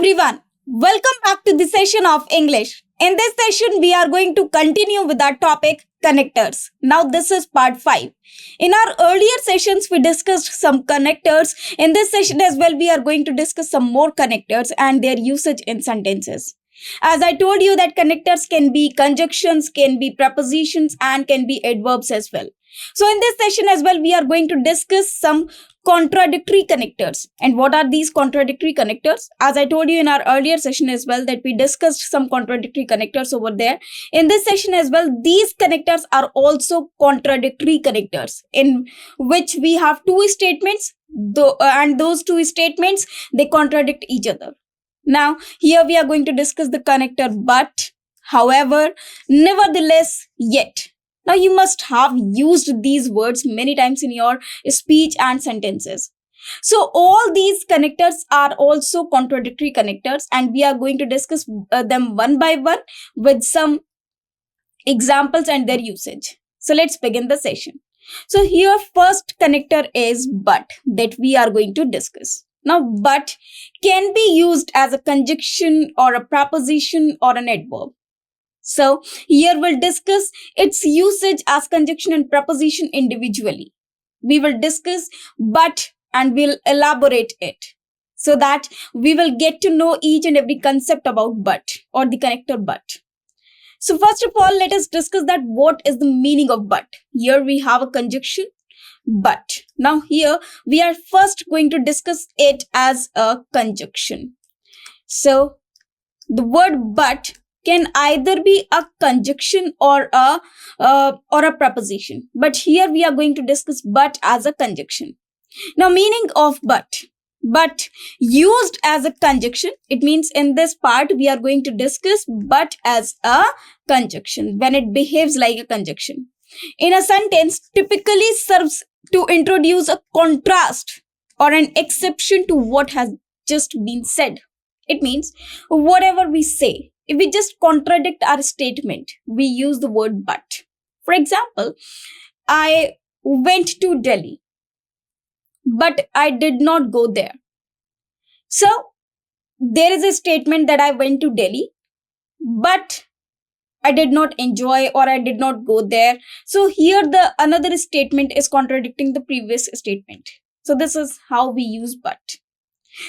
everyone, welcome back to the session of English. In this session, we are going to continue with our topic connectors. Now, this is part 5. In our earlier sessions, we discussed some connectors. In this session as well, we are going to discuss some more connectors and their usage in sentences. As I told you that connectors can be conjunctions, can be prepositions, and can be adverbs as well. So in this session as well, we are going to discuss some contradictory connectors. And what are these contradictory connectors? As I told you in our earlier session as well, that we discussed some contradictory connectors over there. In this session as well, these connectors are also contradictory connectors, in which we have two statements, and those two statements, they contradict each other. Now, here we are going to discuss the connector but, however, nevertheless, yet. Now, you must have used these words many times in your speech and sentences. So, all these connectors are also contradictory connectors, and we are going to discuss them one by one with some examples and their usage. So, let's begin the session. So, here first connector is but that we are going to discuss. Now, but can be used as a conjunction or a preposition or an adverb. So, here we'll discuss its usage as conjunction and preposition individually. We will discuss but and we'll elaborate it so that we will get to know each and every concept about but or the connector but. So, first of all, let us discuss that what is the meaning of but. Here we have a conjunction but. Now here we are first going to discuss it as a conjunction. So the word but can either be a conjunction or a preposition. But here we are going to discuss but as a conjunction. Now, meaning of but used as a conjunction, it means in this part we are going to discuss but as a conjunction when it behaves like a conjunction. In a sentence, typically serves to introduce a contrast or an exception to what has just been said. It means whatever we say, if we just contradict our statement, we use the word but. For example, I went to Delhi, but I did not go there. So, there is a statement that I went to Delhi, but I did not enjoy or I did not go there. So here the another statement is contradicting the previous statement. So this is how we use but.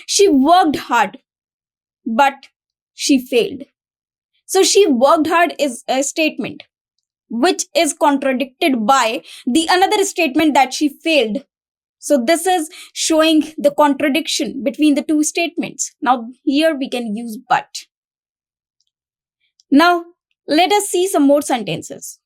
She worked hard, but she failed. So she worked hard is a statement which is contradicted by the another statement that she failed. So this is showing the contradiction between the two statements. Now here we can use but. Now, let us see some more sentences.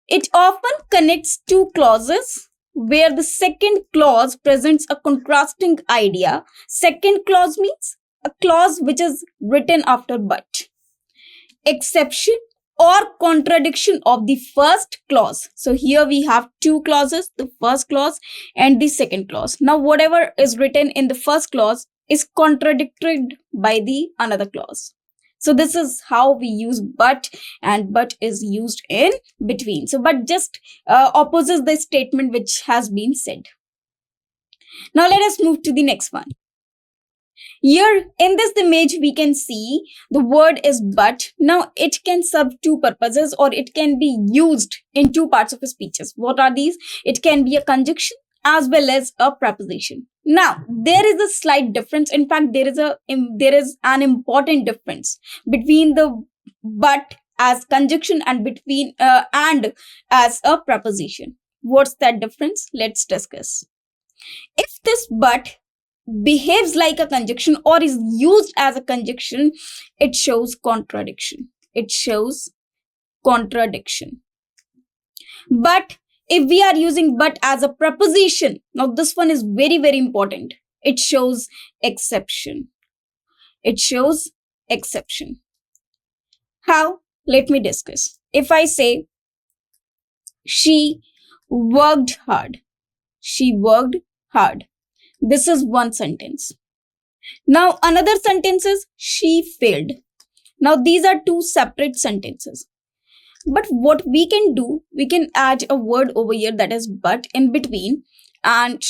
It often connects two clauses where the second clause presents a contrasting idea. Second clause means a clause which is written after but. Exception or contradiction of the first clause. So here we have two clauses, the first clause and the second clause. Now, whatever is written in the first clause is contradicted by the another clause. So this is how we use but, and but is used in between. So but just opposes the statement which has been said. Now let us move to the next one. Here in this image we can see the word is but. Now it can serve two purposes or it can be used in two parts of speeches. What are these? It can be a conjunction as well as a preposition. Now, there is a slight difference. In fact, there is an important difference between the but as conjunction and between and as a preposition. What's that difference? Let's discuss. If this but behaves like a conjunction or is used as a conjunction, it shows contradiction. It shows contradiction. But if we are using but as a preposition, now this one is very, very important. It shows exception. It shows exception. How? Let me discuss. If I say, she worked hard. She worked hard. This is one sentence. Now, another sentence is, she failed. Now, these are two separate sentences. But what we can do, we can add a word over here that is but in between. And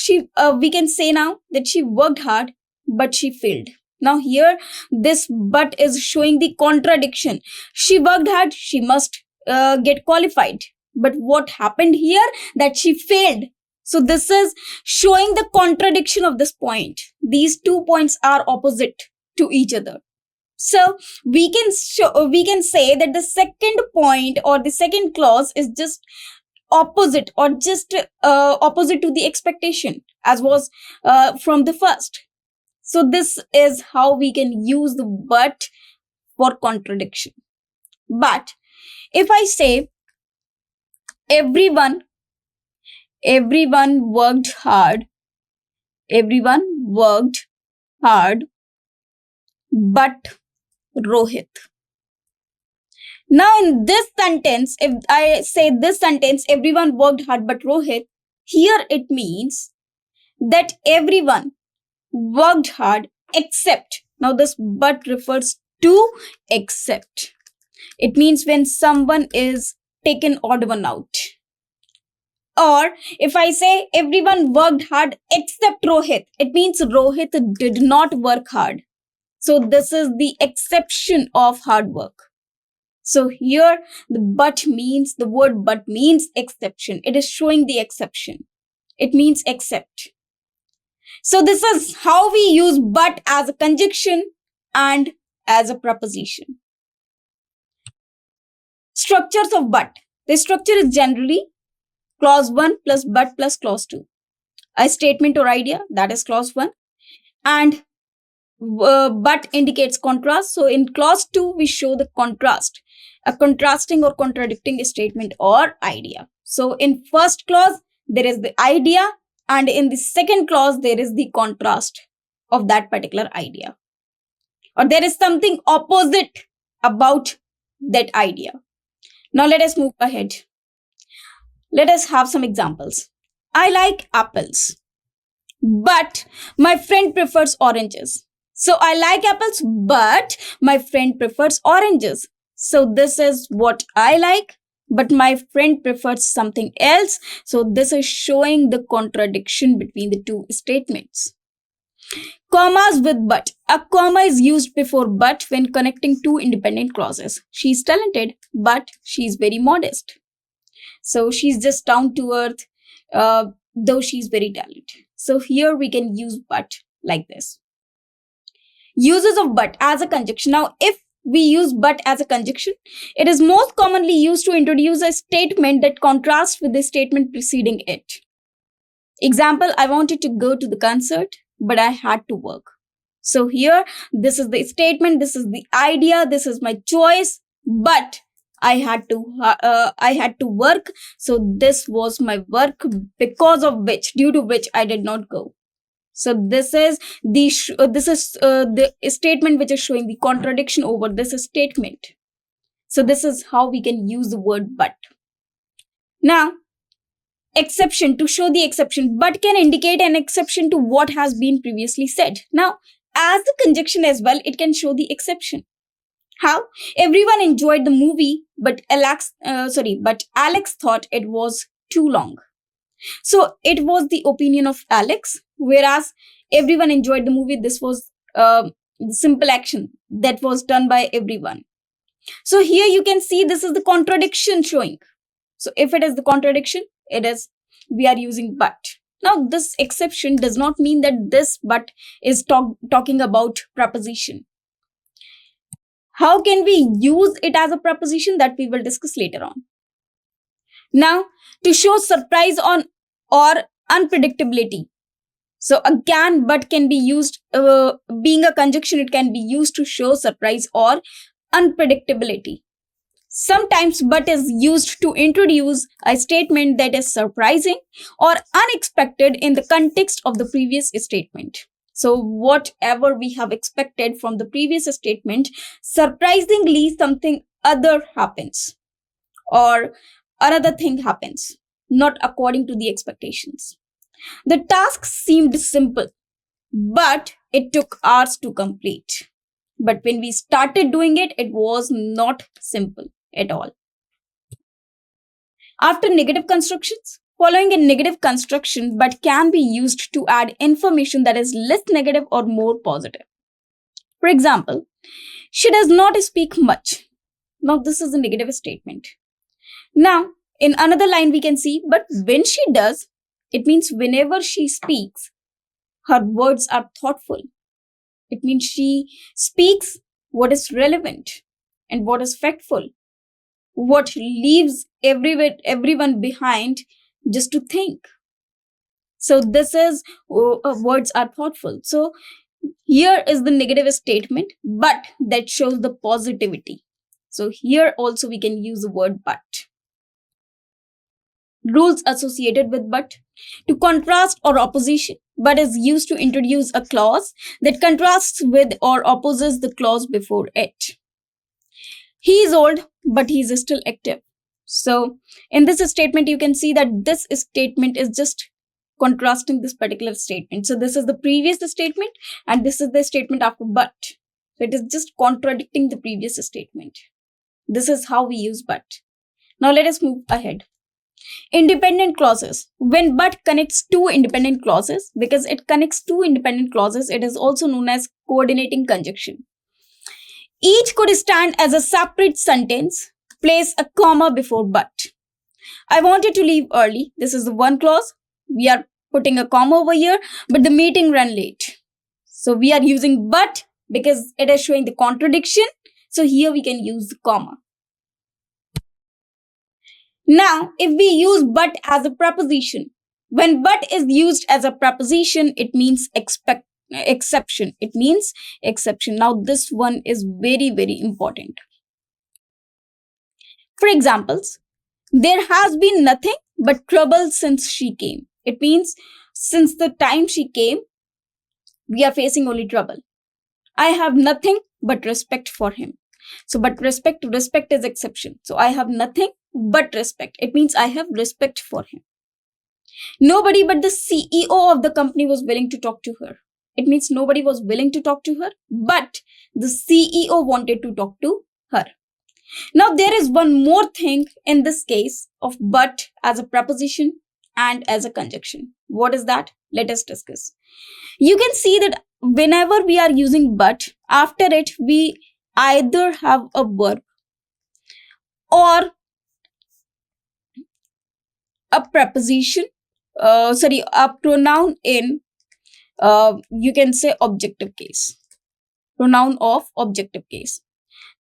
we can say now that she worked hard, but she failed. Now here, this but is showing the contradiction. She worked hard, she must get qualified. But what happened here? That she failed. So this is showing the contradiction of this point. These 2 points are opposite to each other. So we can say that the second point or the second clause is just opposite or just opposite to the expectation as was from the first. So this is how we can use the but for contradiction. But if I say everyone worked hard, but Rohit. Now in this sentence, if I say this sentence, everyone worked hard but Rohit, here it means that everyone worked hard except. Now this but refers to except. It means when someone is taken odd one out. Or if I say everyone worked hard except Rohit, it means Rohit did not work hard. So this is the exception of hard work. So here the word but means exception. It is showing the exception. It means except. So this is how we use but as a conjunction and as a preposition. Structures of but. The structure is generally clause 1 plus but plus clause 2. A statement or idea, that is clause 1. And but indicates contrast. So in clause 2, we show the contrast, a contrasting or contradicting statement or idea. So in first clause, there is the idea, and in the second clause, there is the contrast of that particular idea. Or there is something opposite about that idea. Now let us move ahead. Let us have some examples. I like apples, but my friend prefers oranges. So I like apples, but my friend prefers oranges. So this is what I like, but my friend prefers something else. So this is showing the contradiction between the two statements. Commas with but. A comma is used before but when connecting two independent clauses. She's talented, but she's very modest. So she's just down to earth, though she's very talented. So here we can use but like this. Uses of but as a conjunction. Now, if we use but as a conjunction, it is most commonly used to introduce a statement that contrasts with the statement preceding it. Example, I wanted to go to the concert, but I had to work. So here, this is the statement, this is the idea, this is my choice, but I had to work. So this was my work due to which I did not go. So this is the statement which is showing the contradiction over this statement. So this is how we can use the word but. Now, exception, to show the exception. But can indicate an exception to what has been previously said. Now, as a conjunction as well, it can show the exception. How? Everyone enjoyed the movie, but Alex thought it was too long. So it was the opinion of Alex, whereas everyone enjoyed the movie. This was the simple action that was done by everyone. So here you can see this is the contradiction showing. So if it is the contradiction, we are using but. Now this exception does not mean that this but is talking about preposition. How can we use it as a preposition? That we will discuss later on. Now, to show surprise or unpredictability. So again, but can be used, being a conjunction, it can be used to show surprise or unpredictability. Sometimes but is used to introduce a statement that is surprising or unexpected in the context of the previous statement. So whatever we have expected from the previous statement, surprisingly something other happens or another thing happens, not according to the expectations. The task seemed simple, but it took hours to complete. But when we started doing it, it was not simple at all. After negative constructions, following a negative construction but can be used to add information that is less negative or more positive. For example, she does not speak much. Now, this is a negative statement. Now, in another line, we can see, but when she does, it means whenever she speaks, her words are thoughtful. It means she speaks what is relevant and what is factful, what leaves everyone behind just to think. So this is words are thoughtful. So here is the negative statement, but that shows the positivity. So here also we can use the word but. Rules associated with but. To contrast or opposition, but is used to introduce a clause that contrasts with or opposes the clause before it. He is old, but he is still active. So in this statement, you can see that this statement is just contrasting this particular statement. So this is the previous statement and this is the statement after but. So it is just contradicting the previous statement. This is how we use but. Now let us move ahead. Independent clauses. When but connects two independent clauses, because it connects two independent clauses, it is also known as coordinating conjunction. Each could stand as a separate sentence. Place a comma before but. I wanted to leave early. This is the one clause. We are putting a comma over here, but the meeting ran late. So we are using but because it is showing the contradiction. So here we can use the comma. Now, if we use but as a preposition, when but is used as a preposition, it means exception. It means exception. Now, this one is very, very important. For examples, there has been nothing but trouble since she came. It means since the time she came, we are facing only trouble. I have nothing but respect for him. So, but respect is exception. So, I have nothing but respect. It means I have respect for him. Nobody but the CEO of the company was willing to talk to her. It means nobody was willing to talk to her, but the CEO wanted to talk to her. Now, there is one more thing in this case of but as a preposition and as a conjunction. What is that? Let us discuss. You can see that whenever we are using but, after it, we either have a verb or a preposition, a pronoun in, you can say objective case, pronoun of objective case.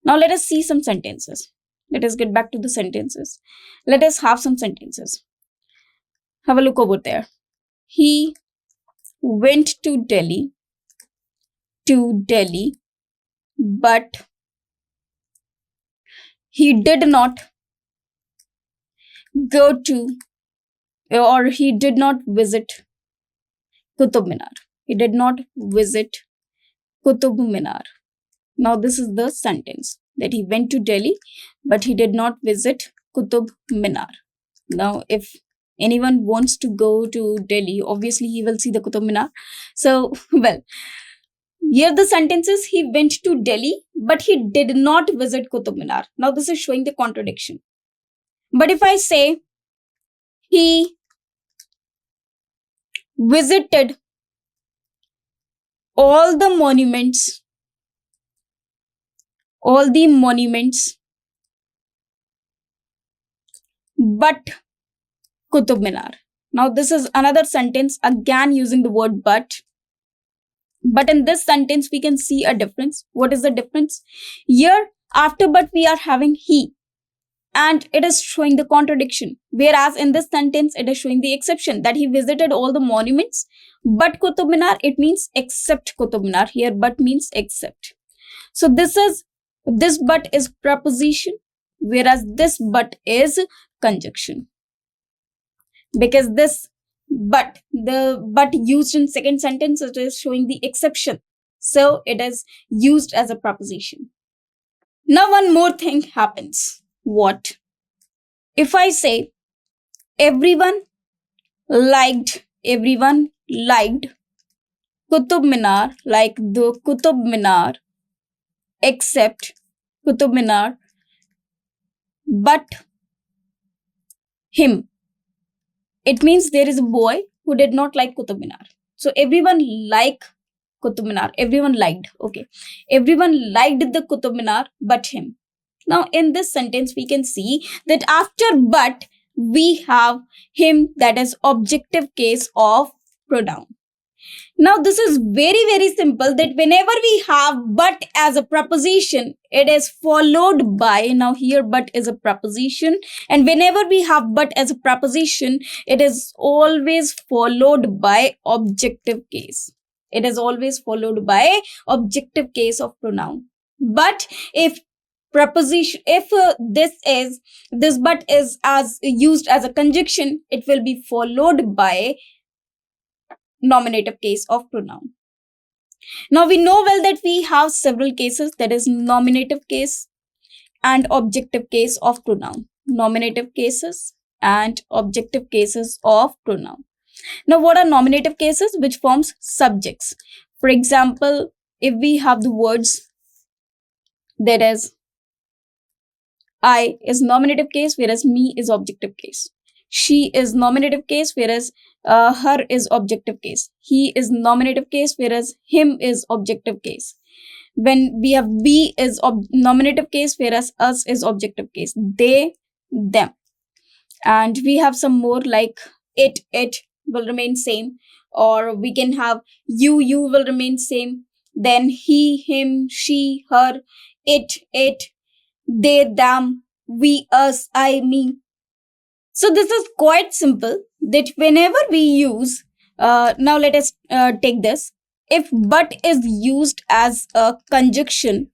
Now let us see some sentences. Let us get back to the sentences. Let us have some sentences. Have a look over there. He went to Delhi, but he did not go to, or he did not visit Qutub Minar. He did not visit Qutub Minar. Now this is the sentence that he went to Delhi, but he did not visit Qutub Minar. Now if anyone wants to go to Delhi, obviously he will see the Qutub Minar. So, well, here the sentence is he went to Delhi, but he did not visit Qutub Minar. Now this is showing the contradiction. But if I say he visited all the monuments, but Qutub Minar. Now this is another sentence again using the word but. But in this sentence we can see a difference. What is the difference? Here after but we are having he, and it is showing the contradiction. Whereas in this sentence it is showing the exception, that he visited all the monuments but Qutub Minar, it means except Qutub Minar. Here but means except. So this but is preposition, whereas this but is conjunction. Because this the but used in second sentence, it is showing the exception. So it is used as a preposition. Now one more thing happens. What? If I say everyone liked Qutub Minar, like the Qutub Minar, except Qutub Minar, but him. It means there is a boy who did not like Qutub Minar. So everyone like Qutub Minar. Everyone liked. Okay. Everyone liked the Qutub Minar but him. Now, in this sentence, we can see that after but, we have him, that is objective case of pronoun. Now, this is very, very simple that whenever we have but as a preposition, it is followed by, now here but is a preposition, and whenever we have but as a preposition, it is always followed by objective case. It is always followed by objective case of pronoun. But if preposition, if this but is as used as a conjunction, it will be followed by nominative case of pronoun. Now we know well that we have several cases, that is nominative case and objective case of pronoun. Nominative cases and objective cases of pronoun. Now what are nominative cases? Which forms subjects. For example, if we have the words, that is I is nominative case, whereas me is objective case. She is nominative case, whereas her is objective case. He is nominative case, whereas him is objective case. When we have we is nominative case, whereas us is objective case. They, them. And we have some more like it will remain same. Or we can have you will remain same. Then he, him, she, her, it, they, them, we, us, I, me. So this is quite simple that whenever we use, now let us take this. If but is used as a conjunction,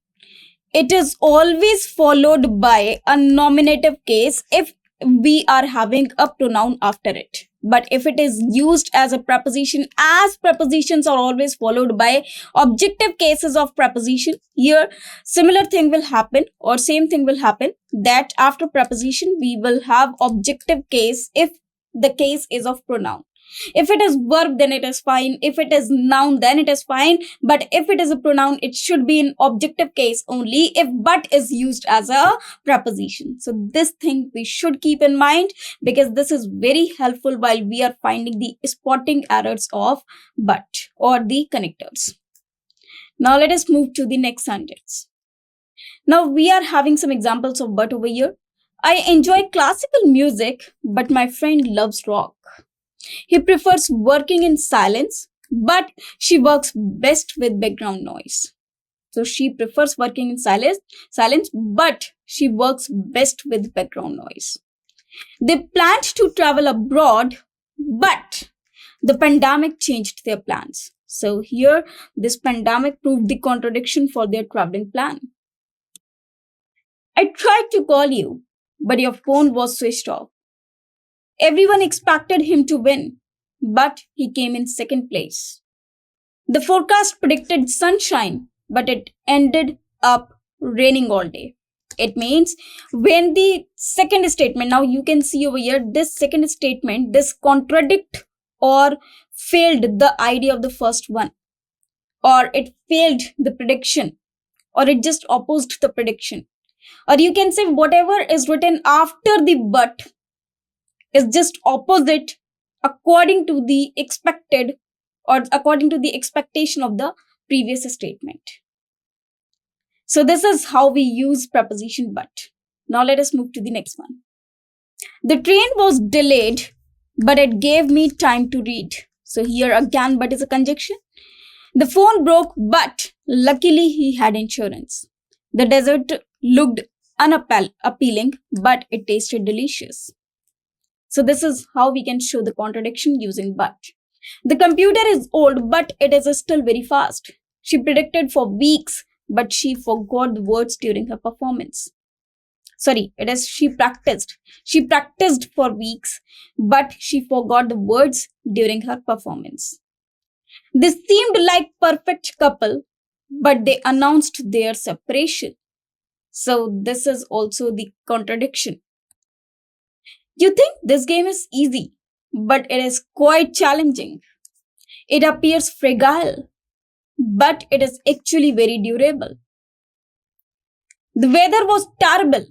it is always followed by a nominative case if we are having a pronoun after it. But if it is used as a preposition, as prepositions are always followed by objective cases of preposition, here similar thing will happen or same thing will happen, that after preposition we will have objective case if the case is of pronoun. If it is verb, then it is fine. If it is noun, then it is fine. But if it is a pronoun, it should be in objective case only if but is used as a preposition. So this thing we should keep in mind because this is very helpful while we are finding the spotting errors of but or the connectors. Now let us move to the next sentence. Now we are having some examples of but over here. I enjoy classical music, but my friend loves rock. He prefers working in silence, but she works best with background noise. So she prefers working in silence, but she works best with background noise. They planned to travel abroad, but the pandemic changed their plans. So here, this pandemic proved the contradiction for their traveling plan. I tried to call you, but your phone was switched off. Everyone expected him to win, but he came in second place. The forecast predicted sunshine, but it ended up raining all day. It means when the second statement, now you can see over here, this second statement, this contradict or failed the idea of the first one, or it failed the prediction, or it just opposed the prediction. Or you can say whatever is written after the but is just opposite according to the expected or according to the expectation of the previous statement. So this is how we use preposition but. Now let us move to the next one. The train was delayed, but it gave me time to read. So here again, but is a conjunction. The phone broke, but luckily he had insurance. The desert looked unappealing, but it tasted delicious. So this is how we can show the contradiction using but. The computer is old, but it is still very fast. She predicted for weeks, but she forgot the words during her performance. Sorry, it is she practiced. She practiced for weeks, but she forgot the words during her performance. They seemed like perfect couple, but they announced their separation. So this is also the contradiction. You think this game is easy, but it is quite challenging. It appears fragile, but it is actually very durable. The weather was terrible,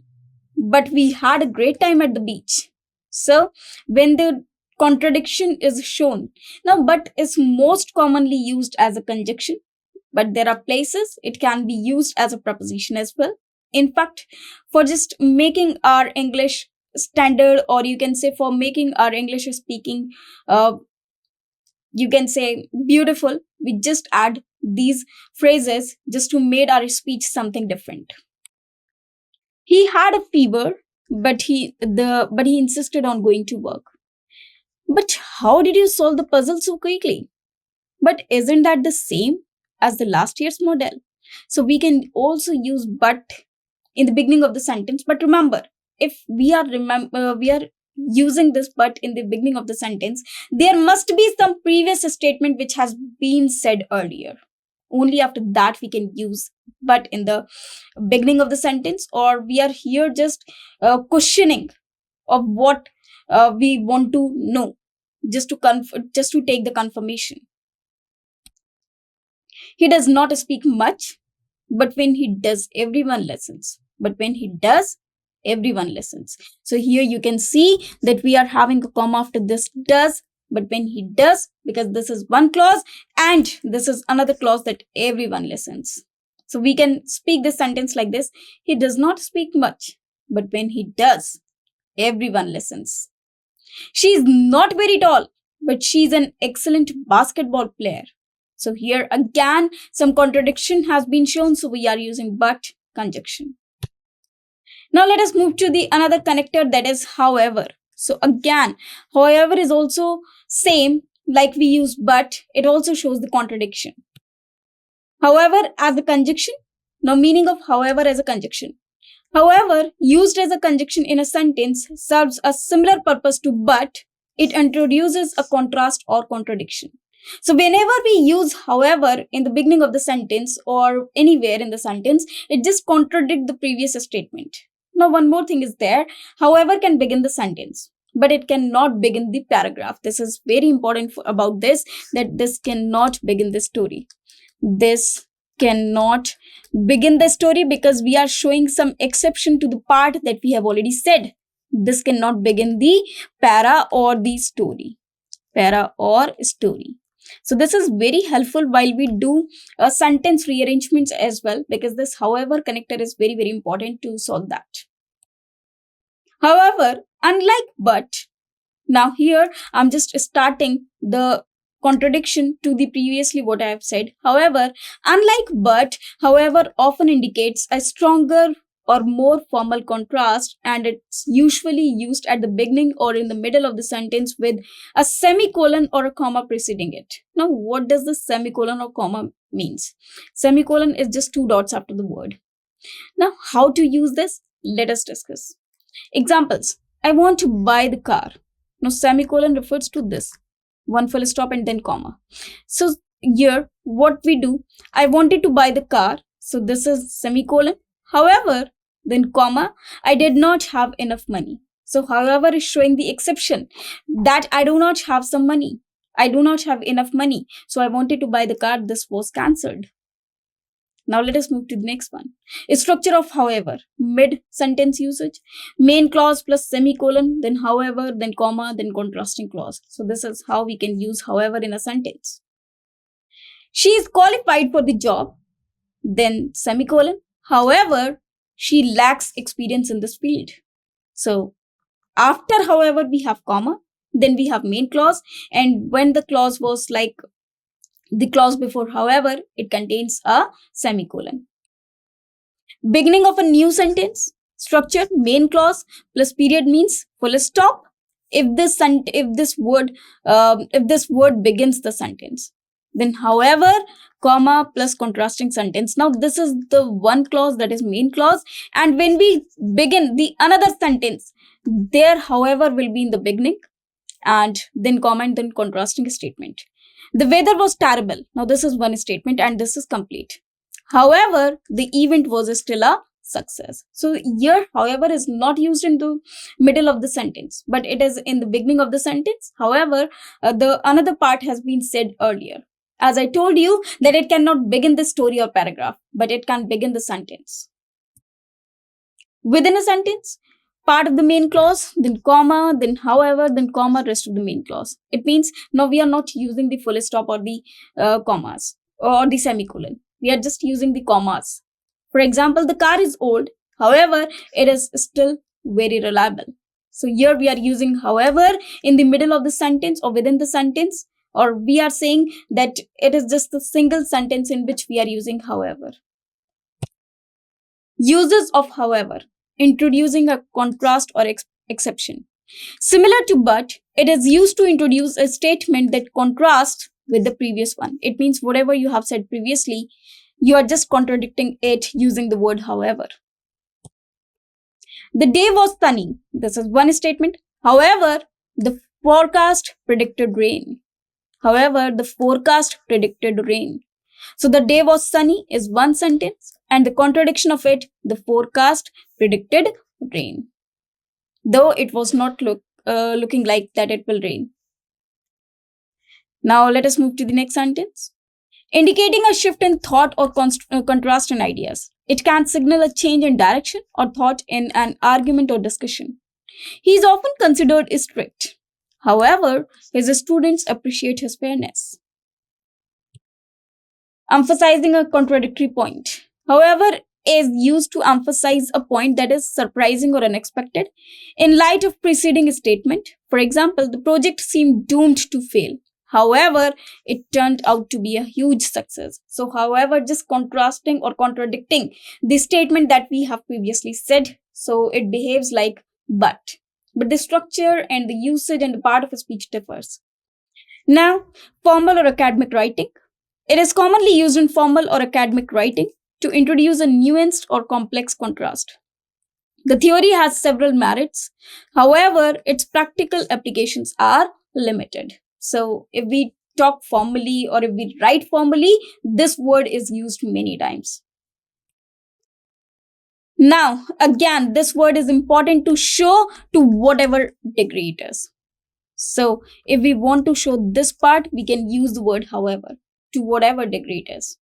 but we had a great time at the beach. So when the contradiction is shown, now but is most commonly used as a conjunction but there are places it can be used as a preposition as well. In fact, for just making our English standard, or you can say for making our English speaking, you can say beautiful, we just add these phrases just to make our speech something different. He had a fever, but he insisted on going to work. But how did you solve the puzzle so quickly? But isn't that the same as the last year's model? So we can also use but in the beginning of the sentence. But remember, if we are using this but in the beginning of the sentence, there must be some previous statement which has been said earlier. Only after that we can use but in the beginning of the sentence, or we are here just questioning of what we want to know, just to take the confirmation. He does not speak much, but when he does, everyone listens. But when he does, everyone listens. So here you can see that we are having a comma after this does, but when he does, because this is one clause and this is another clause, that everyone listens. So we can speak this sentence like this: he does not speak much, but when he does, everyone listens. She is not very tall, but she's an excellent basketball player. So here again, some contradiction has been shown, so we are using but conjunction. Now let us move to the another connector, that is however. So again, however is also same like we use but, it also shows the contradiction. However as a conjunction. Now meaning of however as a conjunction. However, used as a conjunction in a sentence serves a similar purpose to but, it introduces a contrast or contradiction. So whenever we use however in the beginning of the sentence or anywhere in the sentence, it just contradicts the previous statement. Now one more thing is there, however can begin the sentence, but it cannot begin the paragraph. This is very important about this, that this cannot begin the story. This cannot begin the story because we are showing some exception to the part that we have already said. This cannot begin the para or the story. Para or story. So this is very helpful while we do sentence rearrangements as well, because this however connector is very, very important to solve that. However, unlike but, now here I'm just starting the contradiction to the previously what I have said. However, unlike but, however often indicates a stronger or more formal contrast, and it's usually used at the beginning or in the middle of the sentence with a semicolon or a comma preceding it. Now, what does the semicolon or comma means? Semicolon is just two dots after the word. Now, how to use this? Let us discuss. Examples. I want to buy the car. Now, semicolon refers to this. One full stop and then comma. So, here, what we do, I wanted to buy the car. So, this is semicolon. However, then comma, I did not have enough money. So, however is showing the exception that I do not have some money. I do not have enough money. So, I wanted to buy the car. This was cancelled. Now, let us move to the next one. A structure of however, mid-sentence usage, main clause plus semicolon, then however, then comma, then contrasting clause. So, this is how we can use however in a sentence. She is qualified for the job, then semicolon. However, she lacks experience in this field. So, after however, we have comma, then we have main clause, and when the clause was like the clause before however, it contains a semicolon. Beginning of a new sentence, structure, main clause plus period means full stop if this word begins the sentence. Then however, comma plus contrasting sentence. Now this is the one clause, that is main clause, and when we begin the another sentence, there however will be in the beginning, and then comma and then contrasting statement. The weather was terrible. Now this is one statement and this is complete. However, the event was still a success. So here however is not used in the middle of the sentence, but it is in the beginning of the sentence. However, the another part has been said earlier. As I told you that it cannot begin the story or paragraph, but it can begin the sentence. Within a sentence, part of the main clause, then comma, then however, then comma, rest of the main clause. It means now we are not using the full stop or the commas. or the semicolon. We are just using the commas. For example, the car is old, however, it is still very reliable. So here we are using however in the middle of the sentence or within the sentence, or we are saying that it is just a single sentence in which we are using however. Uses of however: introducing a contrast or exception. Similar to but, it is used to introduce a statement that contrasts with the previous one. It means whatever you have said previously, you are just contradicting it using the word however. The day was sunny. This is one statement. However, the forecast predicted rain. However, the forecast predicted rain. So the day was sunny is one sentence, and the contradiction of it, the forecast predicted rain. Though it was not looking like that it will rain. Now let us move to the next sentence. Indicating a shift in thought or contrast in ideas. It can signal a change in direction or thought in an argument or discussion. He is often considered strict. However, his students appreciate his fairness. Emphasizing a contradictory point. However, is used to emphasize a point that is surprising or unexpected in light of preceding statement. For example, the project seemed doomed to fail. However, it turned out to be a huge success. So, however, just contrasting or contradicting the statement that we have previously said. So, it behaves like but. But the structure and the usage and the part of a speech differs. Now, formal or academic writing. It is commonly used in formal or academic writing to introduce a nuanced or complex contrast. The theory has several merits. However, its practical applications are limited. So if we talk formally or if we write formally, this word is used many times. Now, again, this word is important to show to whatever degree it is. So if we want to show this part, we can use the word however, to whatever degree it is.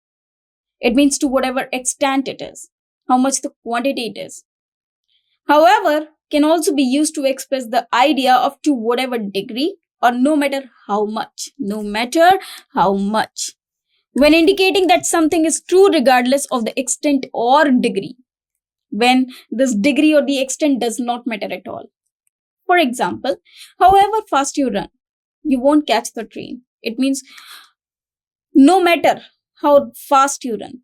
It means to whatever extent it is, how much the quantity it is. However, can also be used to express the idea of to whatever degree or no matter how much. No matter how much. When indicating that something is true regardless of the extent or degree. When this degree or the extent does not matter at all. For example, however fast you run, you won't catch the train. It means no matter how fast you run,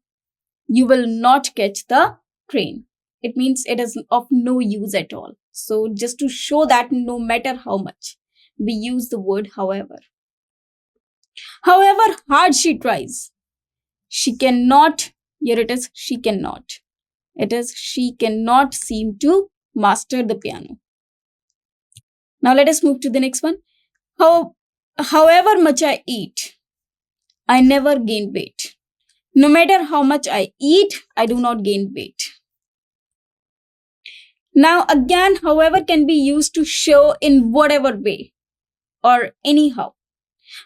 you will not catch the train. It means it is of no use at all. So just to show that no matter how much, we use the word however. However hard she tries, she cannot, here it is, she cannot. It is she cannot seem to master the piano. Now let us move to the next one. However much I eat, I never gain weight. No matter how much I eat, I do not gain weight. Now again, however can be used to show in whatever way or anyhow.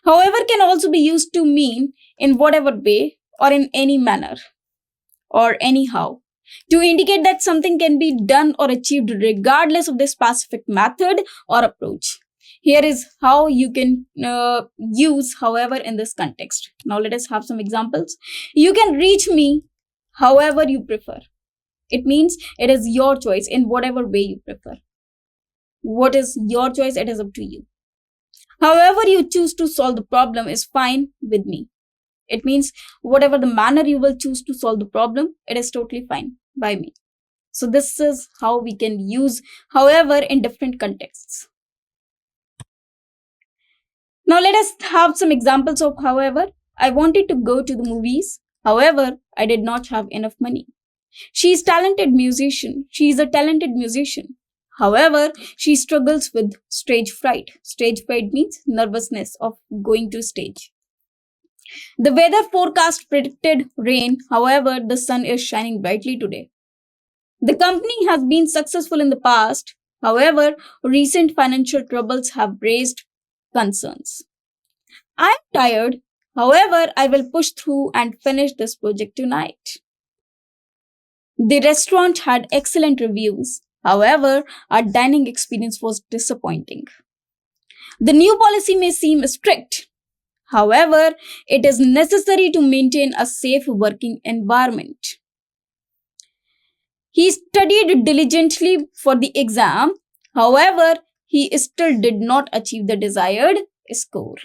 However can also be used to mean in whatever way or in any manner or anyhow, to indicate that something can be done or achieved regardless of the specific method or approach. Here is how you can use however in this context. Now let us have some examples. You can reach me however you prefer. It means it is your choice in whatever way you prefer. What is your choice? It is up to you. However you choose to solve the problem is fine with me. It means whatever the manner you will choose to solve the problem, it is totally fine by me. So this is how we can use however in different contexts. Now let us have some examples of however. I wanted to go to the movies. However, I did not have enough money. She is a talented musician. However, she struggles with stage fright. Stage fright means nervousness of going to stage. The weather forecast predicted rain. However, the sun is shining brightly today. The company has been successful in the past. However, recent financial troubles have raised concerns. I am tired. However, I will push through and finish this project tonight. The restaurant had excellent reviews. However, our dining experience was disappointing. The new policy may seem strict. However, it is necessary to maintain a safe working environment. He studied diligently for the exam. However, he still did not achieve the desired score.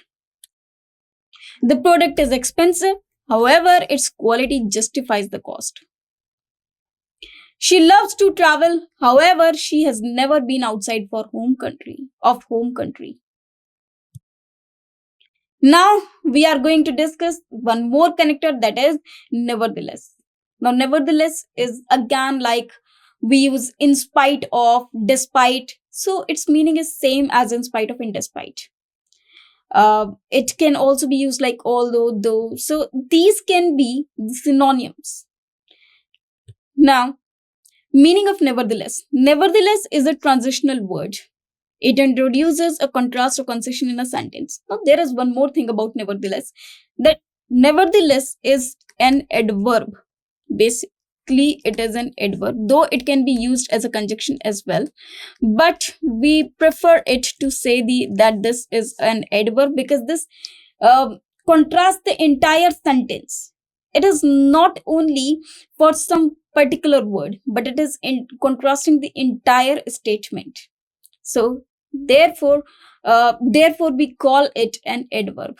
The product is expensive. However, its quality justifies the cost. She loves to travel. However, she has never been outside of home country. Now, we are going to discuss one more connector, that is nevertheless. Now, nevertheless is again like we use in spite of, despite. So, its meaning is same as in spite of and despite. It can also be used like although, though. So, these can be synonyms. Now, meaning of nevertheless. Nevertheless is a transitional word. It introduces a contrast or concession in a sentence. Now, there is one more thing about nevertheless, that nevertheless is an adverb. Basically, it is an adverb, though it can be used as a conjunction as well. But we prefer it to say that this is an adverb because this contrasts the entire sentence. It is not only for some particular word, but it is in contrasting the entire statement. So therefore we call it an adverb.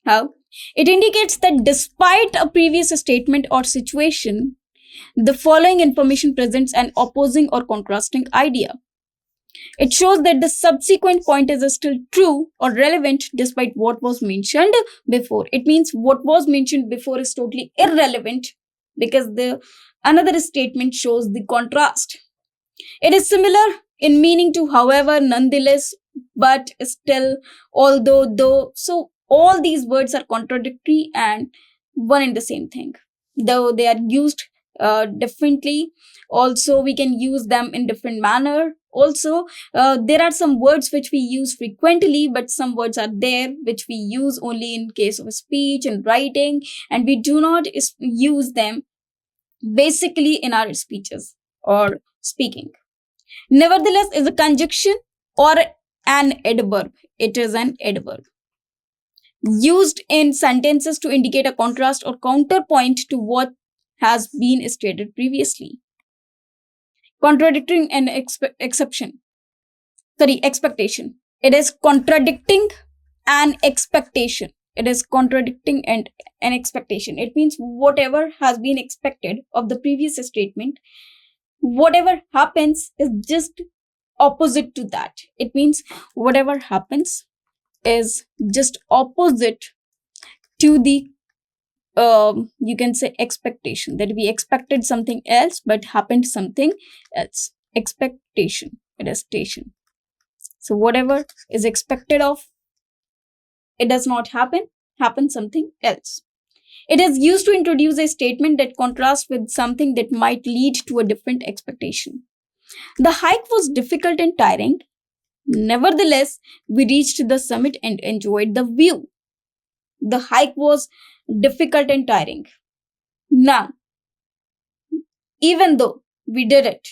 How? It indicates that despite a previous statement or situation, the following information presents an opposing or contrasting idea. It shows that the subsequent point is still true or relevant despite what was mentioned before. It means what was mentioned before is totally irrelevant because the another statement shows the contrast. It is similar in meaning to however, nonetheless, but, still, although, though. So all these words are contradictory and one and the same thing, though they are used differently. Also, we can use them in different manner. Also, there are some words which we use frequently, but some words are there which we use only in case of speech and writing, and we do not use them basically in our speeches or speaking. Nevertheless is a conjunction or an adverb. It is an adverb used in sentences to indicate a contrast or counterpoint to what has been stated previously. Contradicting an expectation. It is contradicting an expectation. It is contradicting an expectation. It means whatever has been expected of the previous statement, whatever happens is just opposite to that. It means whatever happens is just opposite to the you can say expectation, that we expected something else but happened something else. Expectation, it is station. So whatever is expected of, it does not happen something else. It is used to introduce a statement that contrasts with something that might lead to a different expectation. The hike was difficult and tiring. Nevertheless, we reached the summit and enjoyed the view. The hike was difficult and tiring. Now, even though we did it,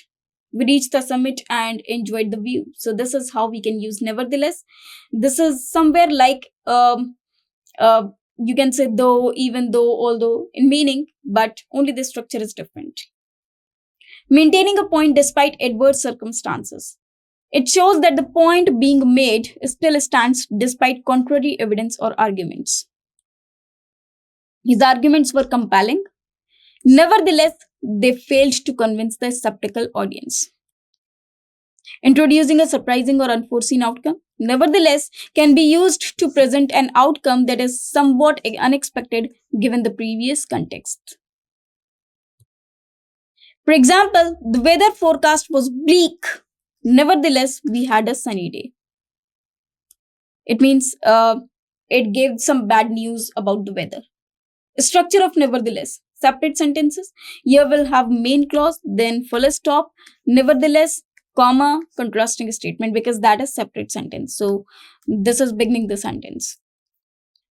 we reached the summit and enjoyed the view. So this is how we can use nevertheless. This is somewhere like you can say though, even though, although in meaning, but only the structure is different. Maintaining a point despite adverse circumstances. It shows that the point being made still stands despite contrary evidence or arguments. His arguments were compelling. Nevertheless, they failed to convince the skeptical audience. Introducing a surprising or unforeseen outcome, nevertheless, can be used to present an outcome that is somewhat unexpected given the previous context. For example, the weather forecast was bleak. Nevertheless, we had a sunny day. It means it gave some bad news about the weather. Structure of nevertheless. Separate sentences. Here we'll have main clause, then full stop, nevertheless, comma, contrasting statement, because that is separate sentence. So this is beginning the sentence.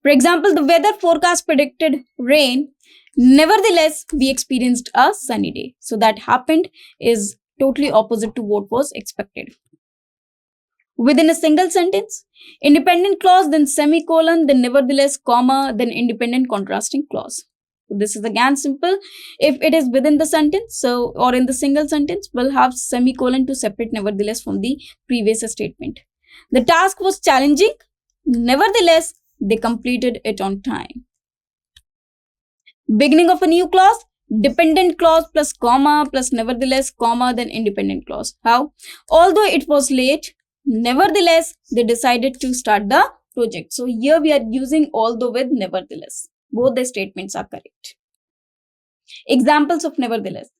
For example, the weather forecast predicted rain. Nevertheless, we experienced a sunny day. So that happened is totally opposite to what was expected. within a single sentence, independent clause, then semicolon, then nevertheless, comma, then independent contrasting clause. This is again simple. If it is within the sentence, or in the single sentence, we'll have semicolon to separate nevertheless from the previous statement. The task was challenging. Nevertheless, they completed it on time. Beginning of a new clause, dependent clause plus comma plus nevertheless, comma, then independent clause. How? Although it was late, nevertheless, they decided to start the project. So here we are using although with nevertheless. Both the statements are correct. Examples of nevertheless.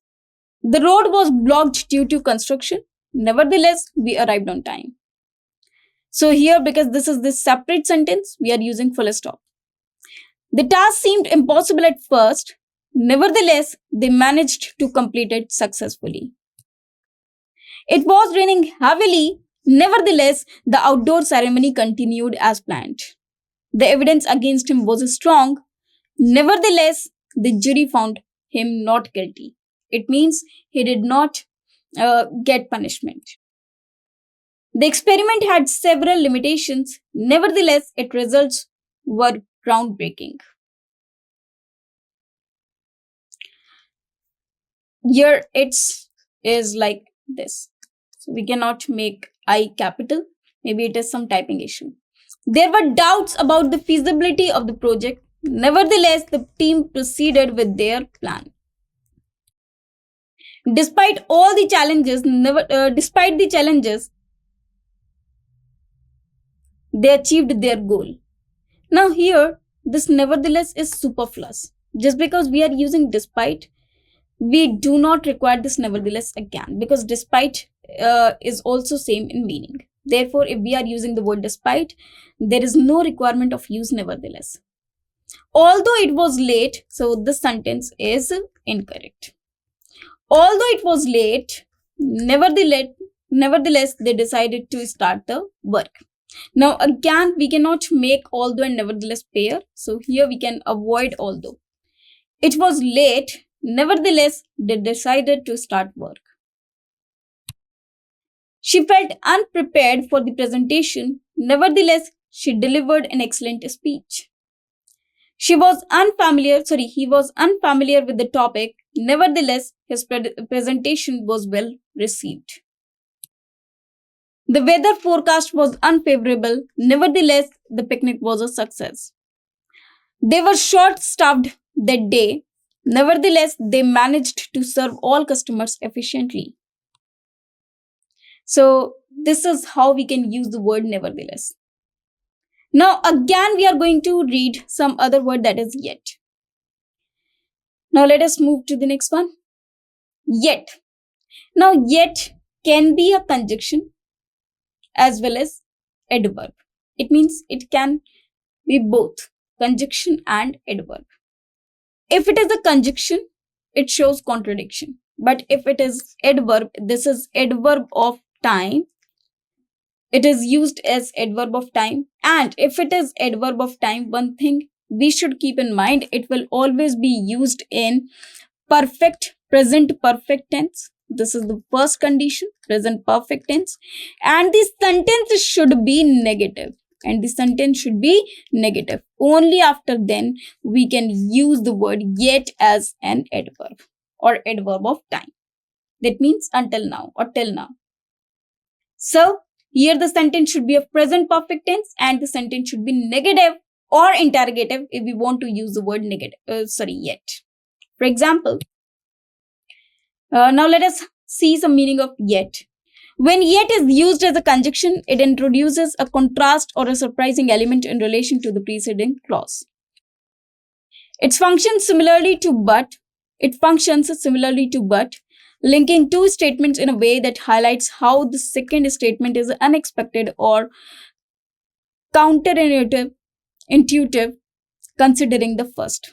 The road was blocked due to construction. Nevertheless, we arrived on time. So here, because this is this separate sentence, we are using full stop. The task seemed impossible at first. Nevertheless, they managed to complete it successfully. It was raining heavily. Nevertheless, the outdoor ceremony continued as planned. The evidence against him was strong. Nevertheless, the jury found him not guilty. It means he did not get punishment. The experiment had several limitations. Nevertheless, its results were groundbreaking. Here it is like this. So we cannot make I capital. Maybe it is some typing issue. There were doubts about the feasibility of the project. Nevertheless, the team proceeded with their plan. Despite all the challenges, they achieved their goal. Now here, this nevertheless is superfluous. Just because we are using despite, we do not require this nevertheless again, because despite is also same in meaning. Therefore, if we are using the word despite, there is no requirement of use nevertheless. Although it was late, so this sentence is incorrect. Although it was late, nevertheless, they decided to start the work. Now again, we cannot make although and nevertheless pair. So here we can avoid although. It was late. Nevertheless, they decided to start work. She felt unprepared for the presentation. Nevertheless, she delivered an excellent speech. He was unfamiliar with the topic. Nevertheless, his presentation was well received. The weather forecast was unfavorable. Nevertheless, the picnic was a success. They were short-staffed that day. Nevertheless, they managed to serve all customers efficiently. So, this is how we can use the word nevertheless. Now, again, we are going to read some other word, that is yet. Now, let us move to the next one. Yet. Now, yet can be a conjunction as well as adverb. It means it can be both conjunction and adverb. If it is a conjunction, it shows contradiction. But if it is adverb, this is adverb of time. It is used as adverb of time. And if it is adverb of time, one thing we should keep in mind, it will always be used in present perfect tense. This is the first condition, present perfect tense. And the sentence should be negative. Only after then we can use the word yet as an adverb or adverb of time. That means until now or till now. So, here the sentence should be of present perfect tense and the sentence should be negative or interrogative if we want to use the word yet. For example, now let us see some meaning of yet. When yet is used as a conjunction, it introduces a contrast or a surprising element in relation to the preceding clause. It functions similarly to but, linking two statements in a way that highlights how the second statement is unexpected or counterintuitive considering the first.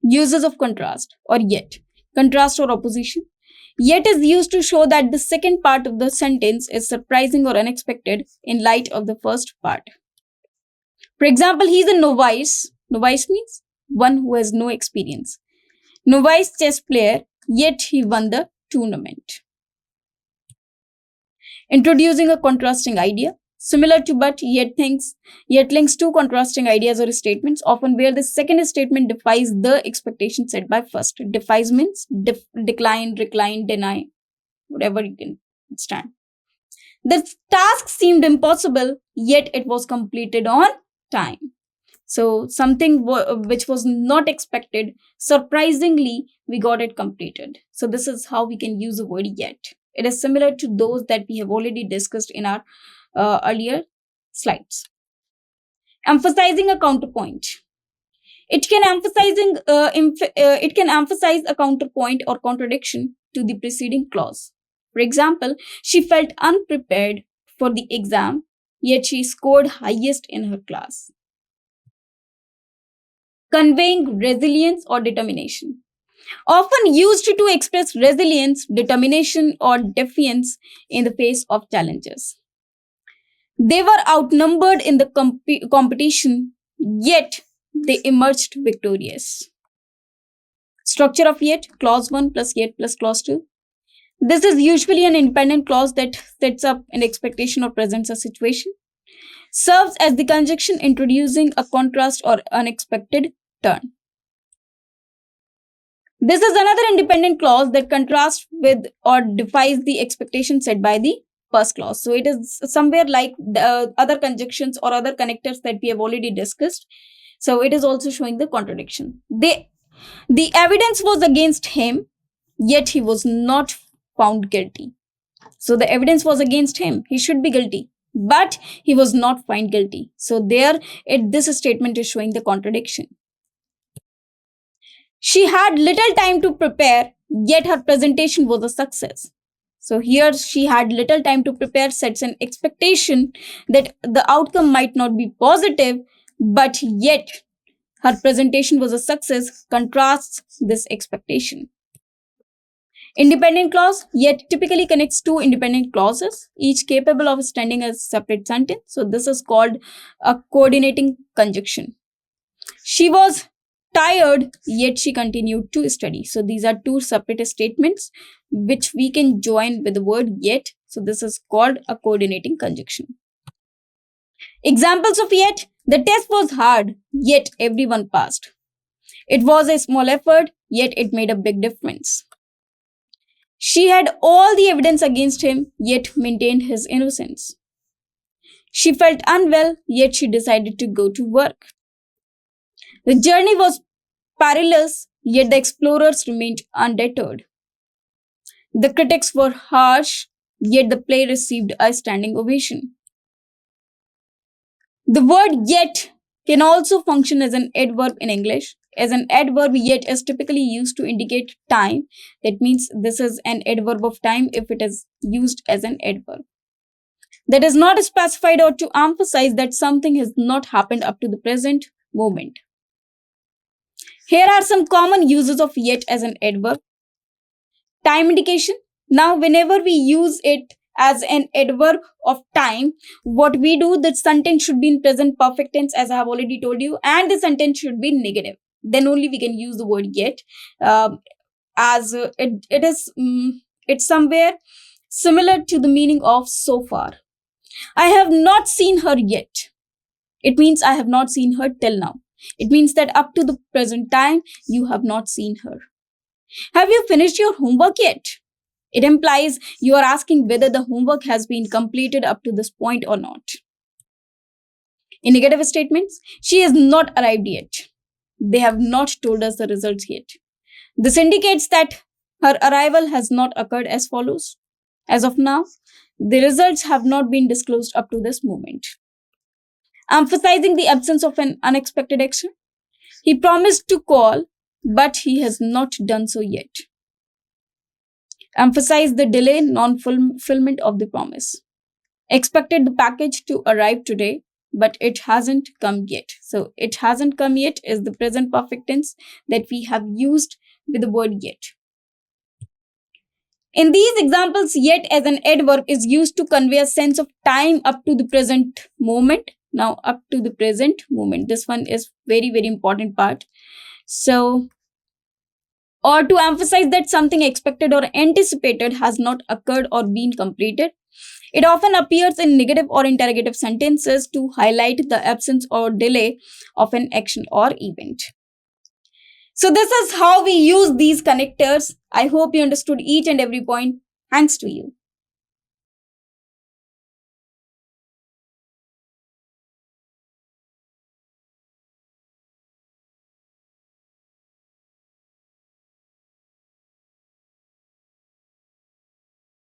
Uses of contrast or yet. Contrast or opposition. Yet is used to show that the second part of the sentence is surprising or unexpected in light of the first part. For example, he is a novice. Novice means one who has no experience. Novice chess player, yet he won the tournament. Introducing a contrasting idea, similar to but yet links two contrasting ideas or statements, often where the second statement defies the expectation set by first. Defies means decline, recline, deny, whatever you can stand. The task seemed impossible, yet it was completed on time. So something which was not expected, surprisingly, we got it completed. So this is how we can use the word yet. It is similar to those that we have already discussed in our earlier slides. Emphasizing a counterpoint. It can emphasize a counterpoint or contradiction to the preceding clause. For example, she felt unprepared for the exam, yet she scored highest in her class. Conveying resilience or determination. Often used to express resilience, determination, or defiance in the face of challenges. They were outnumbered in the competition, yet they emerged victorious. Structure of yet, clause 1 plus yet plus clause 2. This is usually an independent clause that sets up an expectation or presents a situation. Serves as the conjunction introducing a contrast or unexpected turn. This is another independent clause that contrasts with or defies the expectation set by the first clause. So it is somewhere like the other conjunctions or other connectors that we have already discussed. So it is also showing the contradiction. The evidence was against him, yet he was not found guilty. So the evidence was against him. He should be guilty, but he was not found guilty. So this statement is showing the contradiction. She had little time to prepare, yet her presentation was a success. So here she had little time to prepare, sets an expectation that the outcome might not be positive, but yet her presentation was a success, contrasts this expectation. Independent clause, yet typically connects two independent clauses, each capable of standing as a separate sentence. So this is called a coordinating conjunction. She was tired, yet she continued to study. So these are two separate statements which we can join with the word yet. So this is called a coordinating conjunction. Examples of yet. The test was hard, yet everyone passed. It was a small effort, yet it made a big difference. She had all the evidence against him, yet maintained his innocence. She felt unwell, yet she decided to go to work. The journey was perilous, yet the explorers remained undeterred. The critics were harsh, yet the play received a standing ovation. The word yet can also function as an adverb in English. As an adverb, yet is typically used to indicate time. That means this is an adverb of time if it is used as an adverb. That is not specified or to emphasize that something has not happened up to the present moment. Here are some common uses of yet as an adverb. Time indication. Now, whenever we use it as an adverb of time, what we do, the sentence should be in present perfect tense, as I have already told you, and the sentence should be negative. Then only we can use the word yet, it's somewhere similar to the meaning of so far. I have not seen her yet. It means I have not seen her till now. It means that up to the present time, you have not seen her. Have you finished your homework yet? It implies you are asking whether the homework has been completed up to this point or not. In negative statements, she has not arrived yet. They have not told us the results yet. This indicates that her arrival has not occurred as follows. As of now, the results have not been disclosed up to this moment. Emphasizing the absence of an unexpected action. He promised to call, but he has not done so yet. Emphasize the delay, non-fulfillment of the promise. Expected the package to arrive today, but it hasn't come yet. So it hasn't come yet is the present perfect tense that we have used with the word yet. In these examples, yet as an adverb is used to convey a sense of time up to the present moment. Now, up to the present moment. This one is very, very important part. So, or to emphasize that something expected or anticipated has not occurred or been completed. It often appears in negative or interrogative sentences to highlight the absence or delay of an action or event. So this is how we use these connectors. I hope you understood each and every point. Thanks to you.